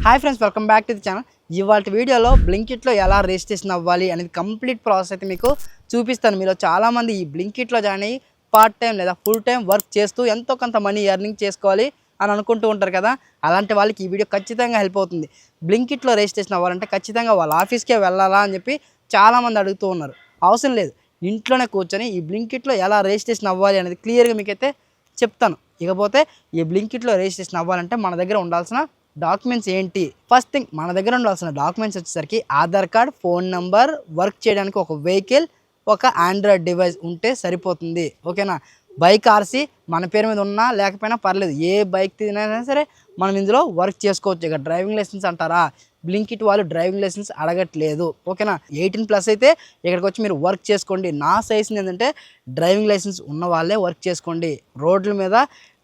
Hi friends, welcome back to the channel. ఇవాళ వీడియోలో బ్లింకిట్లో ఎలా రిజిస్ట్రేషన్ అవ్వాలి అనేది కంప్లీట్ ప్రాసెస్ అయితే మీకు చూపిస్తాను. మీలో చాలామంది ఈ బ్లింకిట్లో జాయిన్ అయ్యి పార్ట్ టైం లేదా ఫుల్ టైం వర్క్ చేస్తూ ఎంతో కొంత మనీ ఎర్నింగ్ చేసుకోవాలి అని అనుకుంటూ ఉంటారు కదా. అలాంటి వాళ్ళకి ఈ వీడియో ఖచ్చితంగా హెల్ప్ అవుతుంది. బ్లింకిట్లో రిజిస్ట్రేషన్ అవ్వాలంటే ఖచ్చితంగా వాళ్ళ ఆఫీస్కే వెళ్ళాలా అని చెప్పి చాలామంది అడుగుతూ ఉన్నారు. అవసరం లేదు, ఇంట్లోనే కూర్చొని ఈ బ్లింకిట్లో ఎలా రిజిస్ట్రేషన్ అవ్వాలి అనేది క్లియర్గా మీకైతే చెప్తాను. ఇకపోతే ఈ బ్లింకిట్లో రిజిస్ట్రేషన్ అవ్వాలంటే మన దగ్గర ఉండాల్సిన డాక్యుమెంట్స్ ఏంటి? ఫస్ట్ థింగ్, మన దగ్గర ఉండాల్సిన డాక్యుమెంట్స్ వచ్చేసరికి Aadhaar card, phone number, work చేయడానికి ఒక వెహికల్, ఒక ఆండ్రాయిడ్ డివైస్ ఉంటే సరిపోతుంది. ఓకేనా? బైక్ ఆర్సీ మన పేరు మీద ఉన్నా లేకపోయినా పర్లేదు, ఏ బైక్ తినైనా సరే మనం ఇందులో వర్క్ చేసుకోవచ్చు. ఇక డ్రైవింగ్ లైసెన్స్ అంటారా, బ్లింకిట్ వాళ్ళు డ్రైవింగ్ లైసెన్స్ అడగట్లేదు. ఓకేనా? 18+ అయితే ఇక్కడికి వచ్చి మీరు వర్క్ చేసుకోండి. నా సజెషన్ ఏంటంటే డ్రైవింగ్ లైసెన్స్ ఉన్న వాళ్ళే వర్క్ చేసుకోండి. రోడ్ల మీద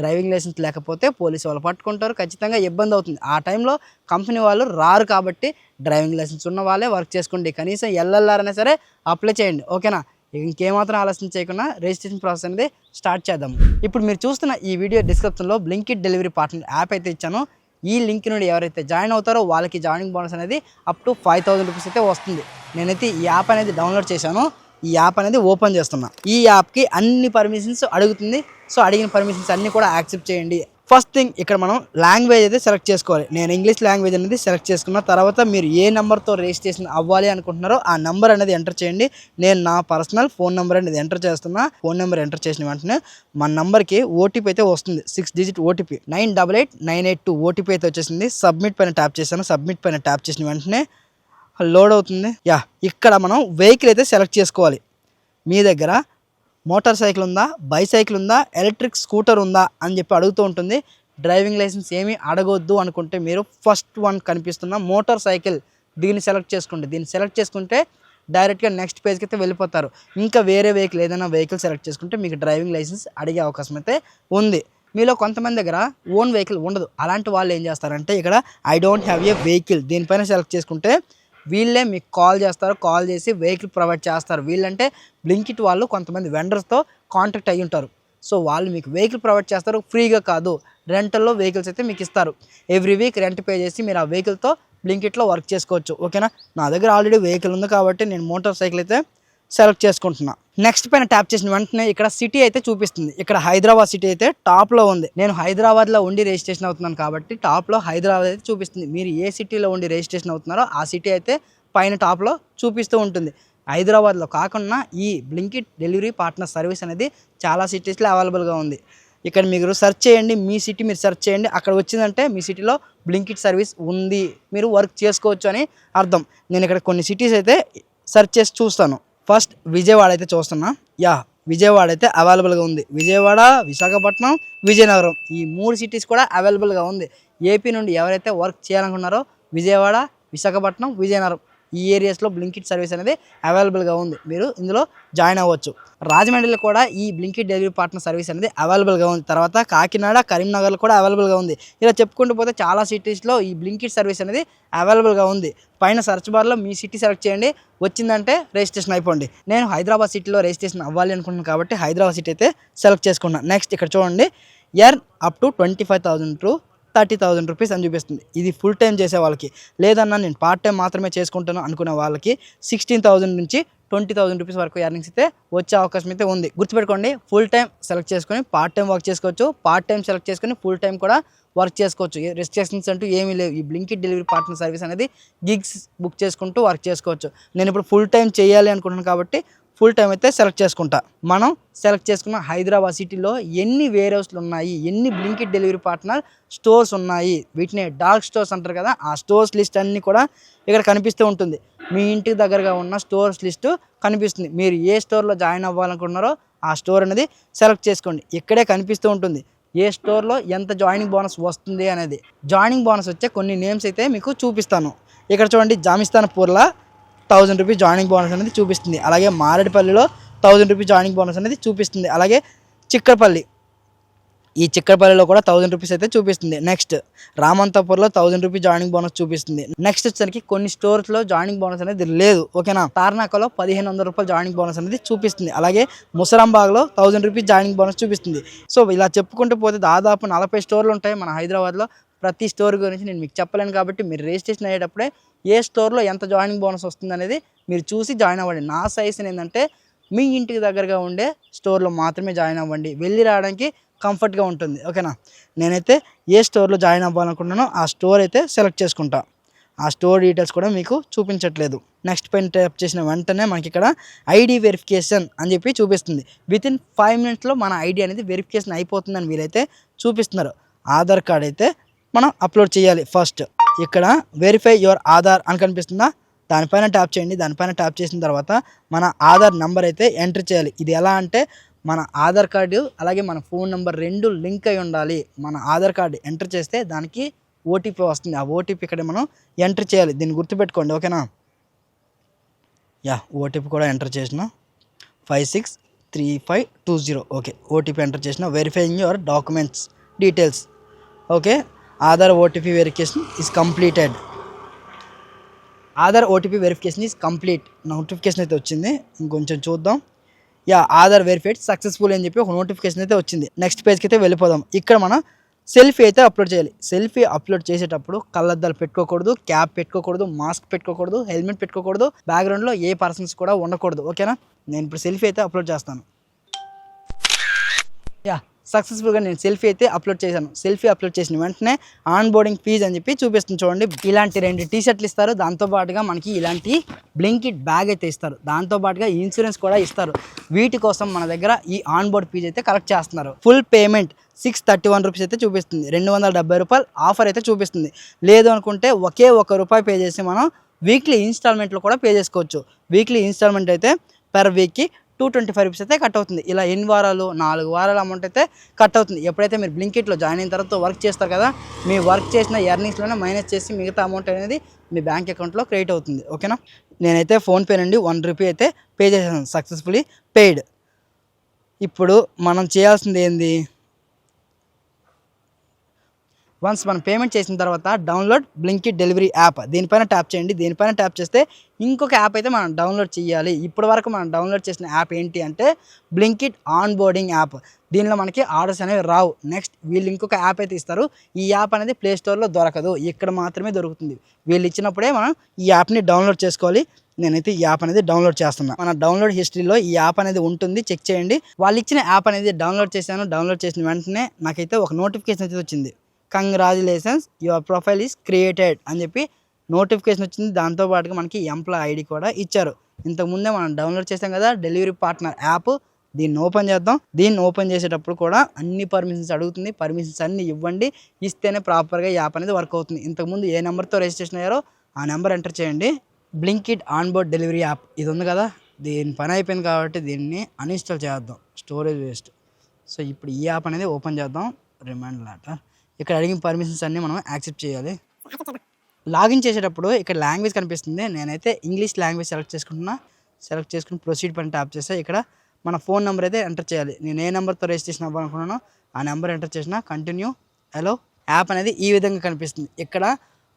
డ్రైవింగ్ లైసెన్స్ లేకపోతే పోలీసు వాళ్ళు పట్టుకుంటారు, ఖచ్చితంగా ఇబ్బంది అవుతుంది. ఆ టైంలో కంపెనీ వాళ్ళు రారు కాబట్టి డ్రైవింగ్ లైసెన్స్ ఉన్న వాళ్ళే వర్క్ చేసుకోండి. కనీసం ఎల్ఎల్ఆర్ అయినా సరే అప్లై చేయండి. ఓకేనా? ఇంకేమాత్రం ఆలస్యం చేయకుండా రిజిస్ట్రేషన్ ప్రాసెస్ అనేది స్టార్ట్ చేద్దాం. ఇప్పుడు మీరు చూస్తున్న ఈ వీడియో డిస్క్రిప్షన్లో బ్లింకిట్ డెలివరీ పార్ట్నర్ యాప్ అయితే ఇచ్చాను. ఈ లింక్ నుండి ఎవరైతే జాయిన్ అవుతారో వాళ్ళకి జాయినింగ్ బోనస్ అనేది అప్ టు 5,000 రూపీస్ అయితే వస్తుంది. నేనైతే ఈ యాప్ అనేది డౌన్లోడ్ చేశాను. ఈ యాప్ అనేది ఓపెన్ చేస్తున్నా. ఈ యాప్కి అన్ని పర్మిషన్స్ అడుగుతుంది. సో అడిగిన పర్మిషన్స్ అన్నీ కూడా యాక్సెప్ట్ చేయండి. ఫస్ట్ థింగ్, ఇక్కడ మనం లాంగ్వేజ్ అయితే సెలెక్ట్ చేసుకోవాలి. నేను ఇంగ్లీష్ లాంగ్వేజ్ అనేది సెలెక్ట్ చేసుకున్న తర్వాత మీరు ఏ నెంబర్తో రిజిస్ట్రేషన్ అవ్వాలి అనుకుంటున్నారో ఆ నెంబర్ అనేది ఎంటర్ చేయండి. నేను నా పర్సనల్ ఫోన్ నెంబర్ అనేది ఎంటర్ చేస్తున్నా. ఫోన్ నెంబర్ ఎంటర్ చేసిన వెంటనే మన నెంబర్కి ఓటీపీ అయితే వస్తుంది. 6 డిజిట్ ఓటీపీ 988982 ఓటీపీ అయితే వచ్చేసింది. సబ్మిట్ పైన ట్యాప్ చేశాను. సబ్మిట్ పైన ట్యాప్ చేసిన వెంటనే లోడ్ అవుతుంది. ఇక్కడ మనం వెహికల్ అయితే సెలెక్ట్ చేసుకోవాలి. మీ దగ్గర మోటార్ సైకిల్ ఉందా, బైసైకిల్ ఉందా, ఎలక్ట్రిక్ స్కూటర్ ఉందా అని చెప్పి అడుగుతూ ఉంటుంది. డ్రైవింగ్ లైసెన్స్ ఏమీ అడగొద్దు అనుకుంటే మీరు ఫస్ట్ వన్ కనిపిస్తున్న మోటార్ సైకిల్ దీన్ని సెలెక్ట్ చేసుకోండి. దీన్ని సెలెక్ట్ చేసుకుంటే డైరెక్ట్గా నెక్స్ట్ పేజ్కి అయితే వెళ్ళిపోతారు. ఇంకా వేరే వెహికల్ ఏదైనా వెహికల్ సెలెక్ట్ చేసుకుంటే మీకు డ్రైవింగ్ లైసెన్స్ అడిగే అవకాశం అయితే ఉంది. మీలో కొంతమంది దగ్గర ఓన్ వెహికల్ ఉండదు. అలాంటి వాళ్ళు ఏం చేస్తారంటే ఇక్కడ I don't have a vehicle దీనిపైన సెలెక్ట్ చేసుకుంటే వీళ్ళే మీకు కాల్ చేస్తారు. కాల్ చేసి వెహికల్ ప్రొవైడ్ చేస్తారు. వీళ్ళంటే బ్లింకిట్ వాళ్ళు కొంతమంది వెండర్స్తో కాంటాక్ట్ అయ్యి ఉంటారు. సో వాళ్ళు మీకు వెహికల్ ప్రొవైడ్ చేస్తారు. ఫ్రీగా కాదు, రెంటల్లో వెహికల్స్ అయితే మీకు ఇస్తారు. ఎవ్రీ వీక్ రెంట్ పే చేసి మీరు ఆ వెహికల్తో బ్లింకిట్లో వర్క్ చేసుకోవచ్చు. ఓకేనా? నా దగ్గర ఆల్రెడీ వెహికల్ ఉంది కాబట్టి నేను మోటార్ సైకిల్ అయితే సెలెక్ట్ చేసుకుంటున్నా. నెక్స్ట్ పైన ట్యాప్ చేసిన వెంటనే ఇక్కడ సిటీ అయితే చూపిస్తుంది. ఇక్కడ హైదరాబాద్ సిటీ అయితే టాప్లో ఉంది. నేను హైదరాబాద్లో ఉండి రిజిస్ట్రేషన్ అవుతున్నాను కాబట్టి టాప్లో హైదరాబాద్ అయితే చూపిస్తుంది. మీరు ఏ సిటీలో ఉండి రిజిస్ట్రేషన్ అవుతున్నారో ఆ సిటీ అయితే పైన టాప్లో చూపిస్తూ ఉంటుంది. హైదరాబాద్లో కాకుండా ఈ బ్లింకిట్ డెలివరీ పార్ట్నర్ సర్వీస్ అనేది చాలా సిటీస్లో అవైలబుల్గా ఉంది. ఇక్కడ మీరు సెర్చ్ చేయండి, మీ సిటీ మీరు సెర్చ్ చేయండి. అక్కడ వచ్చిందంటే మీ సిటీలో బ్లింకిట్ సర్వీస్ ఉంది, మీరు వర్క్ చేసుకోవచ్చు అని అర్థం. నేను ఇక్కడ కొన్ని సిటీస్ అయితే సెర్చ్ చేసి చూస్తాను. ఫస్ట్ విజయవాడ అయితే చూస్తున్నా. విజయవాడ అయితే అవైలబుల్గా ఉంది. విజయవాడ, విశాఖపట్నం, విజయనగరం ఈ 3 సిటీస్ కూడా అవైలబుల్గా ఉంది. ఏపీ నుండి ఎవరైతే వర్క్ చేయాలనుకున్నారో విజయవాడ, విశాఖపట్నం, విజయనగరం ఈ ఏరియాస్లో బ్లింకిట్ సర్వీస్ అనేది అవైలబుల్గా ఉంది. మీరు ఇందులో జాయిన్ అవ్వచ్చు. రాజమండ్రిలో కూడా ఈ బ్లింకిట్ డెలివరీ పార్ట్నర్ సర్వీస్ అనేది అవైలబుల్గా ఉంది. తర్వాత కాకినాడ, కరీంనగర్లో కూడా అవైలబుల్గా ఉంది. ఇలా చెప్పుకుంటూ పోతే చాలా సిటీస్లో ఈ బ్లింకిట్ సర్వీస్ అనేది అవైలబుల్గా ఉంది. పైన సెర్చ్ బార్లో మీ సిటీ సెలెక్ట్ చేయండి. వచ్చిందంటే రిజిస్ట్రేషన్ అయిపోండి. నేను హైదరాబాద్ సిటీలో రిజిస్ట్రేషన్ అవ్వాలి అనుకుంటున్నాను కాబట్టి హైదరాబాద్ సిటీ అయితే సెలెక్ట్ చేసుకున్నాను. నెక్స్ట్ ఇక్కడ చూడండి, earn up to 25,000 to 30,000 rupees అని చూపిస్తుంది. ఇది ఫుల్ టైం చేసే వాళ్ళకి. లేదన్నా నేను పార్ట్ టైం మాత్రమే చేసుకుంటాను అనుకునే వాళ్ళకి 16,000 నుంచి 20,000 రూపీస్ వరకు ఎర్నింగ్స్ అయితే వచ్చే అవకాశం అయితే ఉంది. గుర్తుపెట్టుకోండి, ఫుల్ టైం సెలెక్ట్ చేసుకొని పార్ట్ టైం వర్క్ చేసుకోవచ్చు, పార్ట్ టైం సెలెక్ట్ చేసుకొని ఫుల్ టైం కూడా వర్క్ చేసుకోవచ్చు. రెస్ట్రిక్షన్స్ అంటూ ఏమీ లేవు. ఈ బ్లింకిట్ డెలివరీ పార్ట్నర్ సర్వీస్ అనేది గిగ్స్ బుక్ చేసుకుంటూ వర్క్ చేసుకోవచ్చు. నేను ఇప్పుడు ఫుల్ టైం చేయాలి అనుకుంటున్నాను కాబట్టి ఫుల్ టైం అయితే సెలెక్ట్ చేసుకుంటా. మనం సెలెక్ట్ చేసుకున్న హైదరాబాద్ సిటీలో ఎన్ని వేర్ హౌస్లు ఉన్నాయి, ఎన్ని బ్లింకిట్ డెలివరీ పార్ట్నర్ స్టోర్స్ ఉన్నాయి, వీటిని డార్క్ స్టోర్స్ అంటారు కదా, ఆ స్టోర్స్ లిస్ట్ అన్నీ కూడా ఇక్కడ కనిపిస్తూ ఉంటుంది. మీ ఇంటికి దగ్గరగా ఉన్న స్టోర్స్ లిస్టు కనిపిస్తుంది. మీరు ఏ స్టోర్లో జాయిన్ అవ్వాలనుకుంటున్నారో ఆ స్టోర్ అనేది సెలెక్ట్ చేసుకోండి. ఇక్కడే కనిపిస్తూ ఉంటుంది ఏ స్టోర్లో ఎంత జాయినింగ్ బోనస్ వస్తుంది అనేది. జాయినింగ్ బోనస్ వచ్చే కొన్ని నేమ్స్ అయితే మీకు చూపిస్తాను. ఇక్కడ చూడండి, జామిస్తాన్పూర్లో 1,000 రూపీస్ జాయినింగ్ బోనస్ అనేది చూపిస్తుంది. అలాగే మారేడుపల్లిలో 1,000 రూపీస్ జాయినింగ్ బోనస్ అనేది చూపిస్తుంది. అలాగే చిక్కడపల్లి, ఈ చిక్కడపల్లిలో కూడా 1,000 రూపీస్ అయితే చూపిస్తుంది. నెక్స్ట్ రామంతపూర్లో 1,000 రూపీస్ జాయినింగ్ బోనస్ చూపిస్తుంది. నెక్స్ట్ వచ్చేసరికి కొన్ని స్టోర్స్లో జాయినింగ్ బోనస్ అనేది లేదు. ఓకేనా? తార్నాకలో 1,500 రూపాయలు జాయినింగ్ బోనస్ అనేది చూపిస్తుంది. అలాగే ముసరాంబాగ్లో 1,000 రూపీస్ జాయినింగ్ బోనస్ చూపిస్తుంది. సో ఇలా చెప్పుకుంటూ పోతే దాదాపు 40 స్టోర్లు ఉంటాయి మన హైదరాబాద్లో. ప్రతి స్టోర్ గురించి నేను మీకు చెప్పలేను కాబట్టి మీరు రిజిస్ట్రేషన్ అయ్యేటప్పుడే ఏ స్టోర్లో ఎంత జాయినింగ్ బోనస్ వస్తుంది అనేది మీరు చూసి జాయిన్ అవ్వండి. నా సజెషన్ ఏంటంటే మీ ఇంటికి దగ్గరగా ఉండే స్టోర్లో మాత్రమే జాయిన్ అవ్వండి, వెళ్ళి రావడానికి కంఫర్ట్గా ఉంటుంది. ఓకేనా, నేనైతే ఏ స్టోర్లో జాయిన్ అవ్వాలనుకుంటున్నానో ఆ స్టోర్ అయితే సెలెక్ట్ చేసుకుంటా. ఆ స్టోర్ డీటెయిల్స్ కూడా మీకు చూపించట్లేదు. నెక్స్ట్ పైన ట్యాప్ చేసిన వెంటనే మనకి ఇక్కడ ఐడి వెరిఫికేషన్ అని చెప్పి చూపిస్తుంది. వితిన్ 5 minutesలో మన ఐడి అనేది వెరిఫికేషన్ అయిపోతుందని వీరైతే చూపిస్తున్నారు. ఆధార్ కార్డ్ అయితే మనం అప్లోడ్ చేయాలి. ఫస్ట్ ఇక్కడ వెరిఫై యువర్ ఆధార్ అని కనిపిస్తుందా, దానిపైన ట్యాప్ చేయండి. దానిపైన ట్యాప్ చేసిన తర్వాత మన ఆధార్ నెంబర్ అయితే ఎంటర్ చేయాలి. ఇది ఎలా అంటే మన ఆధార్ కార్డు అలాగే మన ఫోన్ నెంబర్ 2 లింక్ అయి ఉండాలి. మన ఆధార్ కార్డు ఎంటర్ చేస్తే దానికి ఓటీపీ వస్తుంది. ఆ ఓటీపీ ఇక్కడ మనం ఎంటర్ చేయాలి. దీన్ని గుర్తుపెట్టుకోండి. ఓకేనా, ఓటీపీ కూడా ఎంటర్ చేసిన 563520. ఓకే, ఓటీపీ ఎంటర్ చేసిన. Verifying your documents details. Okay, Aadhaar OTP verification is completed. Aadhaar OTP verification is complete. Notification అయితే వచ్చింది. ఇంకొంచెం చూద్దాం. ఆధార్ వెరిఫైడ్ సక్సెస్ఫుల్ అని చెప్పి ఒక నోటిఫికేషన్ అయితే వచ్చింది. నెక్స్ట్ పేజ్కి అయితే వెళ్ళిపోదాం. ఇక్కడ మనం సెల్ఫీ అయితే అప్లోడ్ చేయాలి. సెల్ఫీ అప్లోడ్ చేసేటప్పుడు కళ్ళద్దాలు పెట్టుకోకూడదు, క్యాప్ పెట్టుకోకూడదు, మాస్క్ పెట్టుకోకూడదు, హెల్మెట్ పెట్టుకోకూడదు, బ్యాక్గ్రౌండ్లో ఏ పర్సన్స్ కూడా ఉండకూడదు. ఓకేనా, నేను ఇప్పుడు సెల్ఫీ అయితే అప్లోడ్ చేస్తాను. సక్సెస్ఫుల్గా నేను సెల్ఫీ అయితే అప్లోడ్ చేశాను. సెల్ఫీ అప్లోడ్ చేసిన వెంటనే ఆన్ బోర్డింగ్ ఫీజ్ అని చెప్పి చూపిస్తుంది. చూడండి, ఇలాంటి 2 టీ-షర్ట్లు ఇస్తారు. దాంతోపాటుగా మనకి ఇలాంటి బ్లింకిట్ బ్యాగ్ అయితే ఇస్తారు. దాంతోపాటుగా ఇన్సూరెన్స్ కూడా ఇస్తారు. వీటి కోసం మన దగ్గర ఈ ఆన్ బోర్డ్ ఫీజ్ అయితే కలెక్ట్ చేస్తున్నారు. ఫుల్ పేమెంట్ 631 రూపీస్ అయితే చూపిస్తుంది. 270 రూపాయలు ఆఫర్ అయితే చూపిస్తుంది. లేదు అనుకుంటే ఒకే ₹1 పే చేసి మనం వీక్లీ ఇన్స్టాల్మెంట్లో కూడా పే చేసుకోవచ్చు. వీక్లీ ఇన్స్టాల్మెంట్ అయితే పర్ వీక్కి 225 రూపీస్ అయితే కట్ అవుతుంది. ఇలా ఎన్ని వారాలు, 4 వారాల అమౌంట్ అయితే కట్ అవుతుంది. ఎప్పుడైతే మీరు బ్లింకిట్లో జాయిన్ అయిన తర్వాత వర్క్ చేస్తారు కదా, మీ వర్క్ చేసిన ఎర్నింగ్స్లోనే మైనస్ చేసి మిగతా అమౌంట్ అనేది మీ బ్యాంక్ అకౌంట్లో క్రెడిట్ అవుతుంది. ఓకేనా, నేనైతే ఫోన్పే నుండి ₹1 అయితే పే చేశాను. Successfully paid. ఇప్పుడు మనం చేయాల్సింది ఏంది, వన్స్ మనం పేమెంట్ చేసిన తర్వాత డౌన్లోడ్ బ్లింకిట్ డెలివరీ యాప్, దీనిపైన ట్యాప్ చేయండి. దీనిపైన ట్యాప్ చేస్తే ఇంకొక యాప్ అయితే మనం డౌన్లోడ్ చేయాలి. ఇప్పటి వరకు మనం డౌన్లోడ్ చేసిన యాప్ ఏంటి అంటే బ్లింకిట్ ఆన్ బోర్డింగ్ యాప్. దీనిలో మనకి ఆర్డర్స్ అనేవి రావు. నెక్స్ట్ వీళ్ళు ఇంకొక యాప్ అయితే ఇస్తారు. ఈ యాప్ అనేది ప్లే స్టోర్లో దొరకదు, ఇక్కడ మాత్రమే దొరుకుతుంది. వీళ్ళు ఇచ్చినప్పుడే మనం ఈ యాప్ని డౌన్లోడ్ చేసుకోవాలి. నేనైతే ఈ యాప్ అనేది డౌన్లోడ్ చేస్తున్నా. మన డౌన్లోడ్ హిస్టరీలో ఈ యాప్ అనేది ఉంటుంది, చెక్ చేయండి. వాళ్ళు ఇచ్చిన యాప్ అనేది డౌన్లోడ్ చేశాను. డౌన్లోడ్ చేసిన వెంటనే నాకైతే ఒక నోటిఫికేషన్ అయితే వచ్చింది. Congratulations your profile is created అని చెప్పి నోటిఫికేషన్ వచ్చింది. దాంతోపాటుగా మనకి ఎంప్లాయ్ ఐడి కూడా ఇచ్చారు. ఇంతకుముందే మనం డౌన్లోడ్ చేసాం కదా డెలివరీ పార్ట్నర్ యాప్, దీన్ని ఓపెన్ చేద్దాం. దీన్ని ఓపెన్ చేసేటప్పుడు కూడా అన్ని పర్మిషన్స్ అడుగుతుంది. పర్మిషన్స్ అన్ని ఇవ్వండి, ఇస్తేనే ప్రాపర్గా ఈ యాప్ అనేది వర్క్ అవుతుంది. ఇంతకుముందు ఏ నెంబర్తో రిజిస్ట్రేషన్ అయ్యారో ఆ నెంబర్ ఎంటర్ చేయండి. Blinkit on board delivery app ఇది ఉంది కదా, దీని పని అయిపోయింది కాబట్టి దీన్ని అన్ఇన్స్టాల్ చేద్దాం, స్టోరేజ్ వేస్ట్. సో ఇప్పుడు ఈ యాప్ అనేది ఓపెన్ చేద్దాం. రిమైండ్ లెటర్, ఇక్కడ అడిగిన పర్మిషన్స్ అన్నీ మనం యాక్సెప్ట్ చేయాలి. లాగిన్ చేసేటప్పుడు ఇక్కడ లాంగ్వేజ్ కనిపిస్తుంది. నేనైతే ఇంగ్లీష్ లాంగ్వేజ్ సెలెక్ట్ చేసుకుంటున్నా. సెలెక్ట్ చేసుకుని ప్రొసీడ్ పైన ట్యాప్ చేస్తే ఇక్కడ మన ఫోన్ నెంబర్ అయితే ఎంటర్ చేయాలి. నేను ఏ నెంబర్తో రిజిస్ట్రేషన్ అవ్వాలనుకున్నానో ఆ నెంబర్ ఎంటర్ చేసిన కంటిన్యూ హలో. యాప్ అనేది ఈ విధంగా కనిపిస్తుంది. ఇక్కడ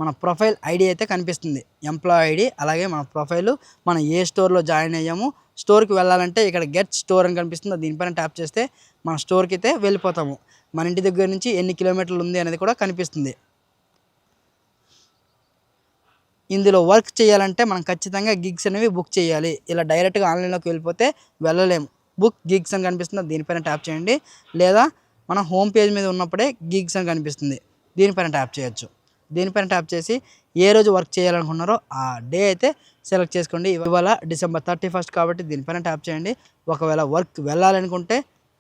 మన ప్రొఫైల్ ఐడి అయితే కనిపిస్తుంది, ఎంప్లాయ్ ఐడి, అలాగే మన ప్రొఫైలు, మనం ఏ స్టోర్లో జాయిన్ అయ్యాము. స్టోర్కి వెళ్ళాలంటే ఇక్కడ గెట్ స్టోర్ అని కనిపిస్తుంది. దీనిపైన ట్యాప్ చేస్తే మన స్టోర్కి అయితే వెళ్ళిపోతాము. మన ఇంటి దగ్గర నుంచి ఎన్ని కిలోమీటర్లు ఉంది అనేది కూడా కనిపిస్తుంది. ఇందులో వర్క్ చేయాలంటే మనం ఖచ్చితంగా గిగ్స్ అనేవి బుక్ చేయాలి. ఇలా డైరెక్ట్గా ఆన్లైన్లోకి వెళ్ళిపోతే వెళ్ళలేము. బుక్ గిగ్స్ అని కనిపిస్తుంది, దీనిపైన ట్యాప్ చేయండి. లేదా మనం హోమ్ పేజ్ మీద ఉన్నప్పుడే గిగ్స్ అని కనిపిస్తుంది, దీనిపైన ట్యాప్ చేయొచ్చు. దీనిపైన ట్యాప్ చేసి ఏ రోజు వర్క్ చేయాలనుకున్నారో ఆ డే అయితే సెలెక్ట్ చేసుకోండి. ఇవాళ December 31 కాబట్టి దీనిపైన ట్యాప్ చేయండి. ఒకవేళ వర్క్ వెళ్ళాలనుకుంటే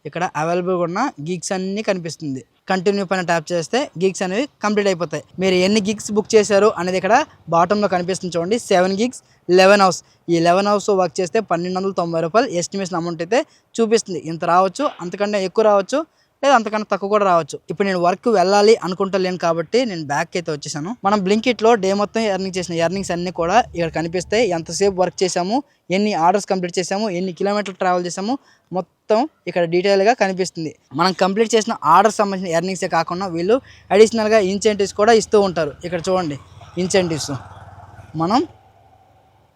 ఇక్కడ అవైలబుల్గా ఉన్న గిగ్స్ అన్నీ కనిపిస్తుంది. కంటిన్యూ పైన ట్యాప్ చేస్తే గిగ్స్ అనేవి కంప్లీట్ అయిపోతాయి. మీరు ఎన్ని గిగ్స్ బుక్ చేశారు అనేది ఇక్కడ బాటంలో కనిపిస్తుంది చూడండి. 7 gigs 11 hours. ఈ 11 hours వర్క్ చేస్తే ₹1290 ఎస్టిమేషన్ అమౌంట్ అయితే చూపిస్తుంది. ఇంత రావచ్చు, అంతకంటే ఎక్కువ రావచ్చు, లేదా అంతకన్నా తక్కువ కూడా రావచ్చు. ఇప్పుడు నేను వర్క్ వెళ్ళాలి అనుకుంటలేను కాబట్టి నేను బ్యాక్ అయితే వచ్చేసాను. మనం బ్లింకిట్లో డే మొత్తం ఎర్నింగ్ చేసిన ఎర్నింగ్స్ అన్నీ కూడా ఇక్కడ కనిపిస్తాయి. ఎంతసేపు వర్క్ చేసాము, ఎన్ని ఆర్డర్స్ కంప్లీట్ చేసాము, ఎన్ని కిలోమీటర్లు ట్రావెల్ చేసాము, మొత్తం ఇక్కడ డీటెయిల్గా కనిపిస్తుంది. మనం కంప్లీట్ చేసిన ఆర్డర్స్ సంబంధించిన ఎర్నింగ్సే కాకుండా వీళ్ళు అడిషనల్గా ఇన్సెంటివ్స్ కూడా ఇస్తూ ఉంటారు. ఇక్కడ చూడండి ఇన్సెంటివ్స్. మనం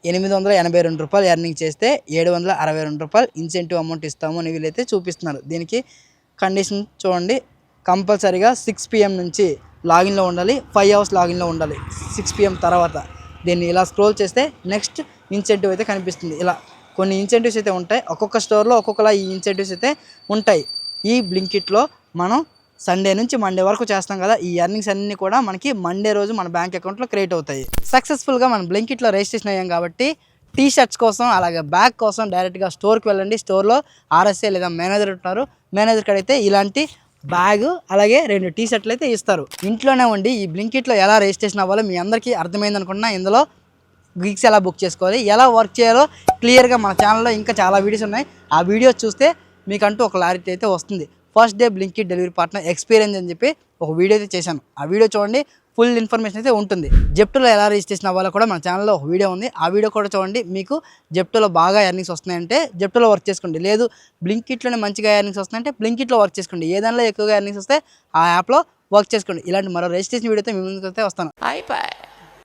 ₹882 ఎర్నింగ్ చేస్తే ₹762 ఇన్సెంటివ్ అమౌంట్ ఇస్తాము అని వీళ్ళైతే చూపిస్తున్నారు. దీనికి కండిషన్ చూడండి, కంపల్సరీగా 6 PM నుంచి లాగిన్లో ఉండాలి, 5 అవర్స్ లాగిన్లో ఉండాలి 6 PM తర్వాత. దీన్ని ఇలా స్క్రోల్ చేస్తే నెక్స్ట్ ఇన్సెంటివ్ అయితే కనిపిస్తుంది. ఇలా కొన్ని ఇన్సెంటివ్స్ అయితే ఉంటాయి, ఒక్కొక్క స్టోర్లో ఒక్కొక్కలా ఈ ఇన్సెంటివ్స్ అయితే ఉంటాయి. ఈ బ్లింకిట్లో మనం సండే నుంచి మండే వరకు చేస్తాం కదా, ఈ ఎర్నింగ్స్ అన్నీ కూడా మనకి మండే రోజు మన బ్యాంక్ అకౌంట్లో క్రియేట్ అవుతాయి. సక్సెస్ఫుల్గా మనం బ్లింకిట్లో రిజిస్ట్రేషన్ అయ్యాం కాబట్టి టీ షర్ట్స్ కోసం అలాగే బ్యాగ్ కోసం డైరెక్ట్గా స్టోర్కి వెళ్ళండి. స్టోర్లో RSA లేదా మేనేజర్ ఉంటారు, మేనేజర్ కడిగితే ఇలాంటి బ్యాగ్ అలాగే 2 టీ షర్ట్లు అయితే ఇస్తారు. ఇంట్లోనే ఉండి ఈ బ్లింకిట్లో ఎలా రిజిస్ట్రేషన్ అవ్వాలో మీ అందరికీ అర్థమైంది అనుకున్నా. ఇందులో గిగ్స్ ఎలా బుక్ చేసుకోవాలి, ఎలా వర్క్ చేయాలో క్లియర్గా మన ఛానల్లో ఇంకా చాలా వీడియోస్ ఉన్నాయి. ఆ వీడియోస్ చూస్తే మీకంటూ ఒక క్లారిటీ అయితే వస్తుంది. First day Blinkit delivery partner experience అని చెప్పి ఒక వీడియో అయితే చేశాను, ఆ వీడియో చూడండి, ఫుల్ ఇన్ఫర్మేషన్ అయితే ఉంటుంది. జెప్టోలో ఎలా రిజిస్ట్రేషన్ అవ్వాలో కూడా మన ఛానల్లో ఒక వీడియో ఉంది, ఆ వీడియో కూడా చూడండి. మీకు జెప్టోలో బాగా ఎర్నింగ్స్ వస్తున్నాయంటే జెప్టోలో వర్క్ చేసుకోండి, లేదు బ్లింకిట్లోనే మంచిగా ఎర్నింగ్స్ వస్తున్నాయంటే బ్లింకిట్లో వర్క్ చేసుకోండి. ఏదానిలో ఎక్కువగా ఎర్నింగ్స్ వస్తే ఆ యాప్లో వర్క్ చేసుకోండి. ఇలాంటి మరో రిజిస్ట్రేషన్ వీడియోతో మీ ముందుకు అయితే వస్తాను.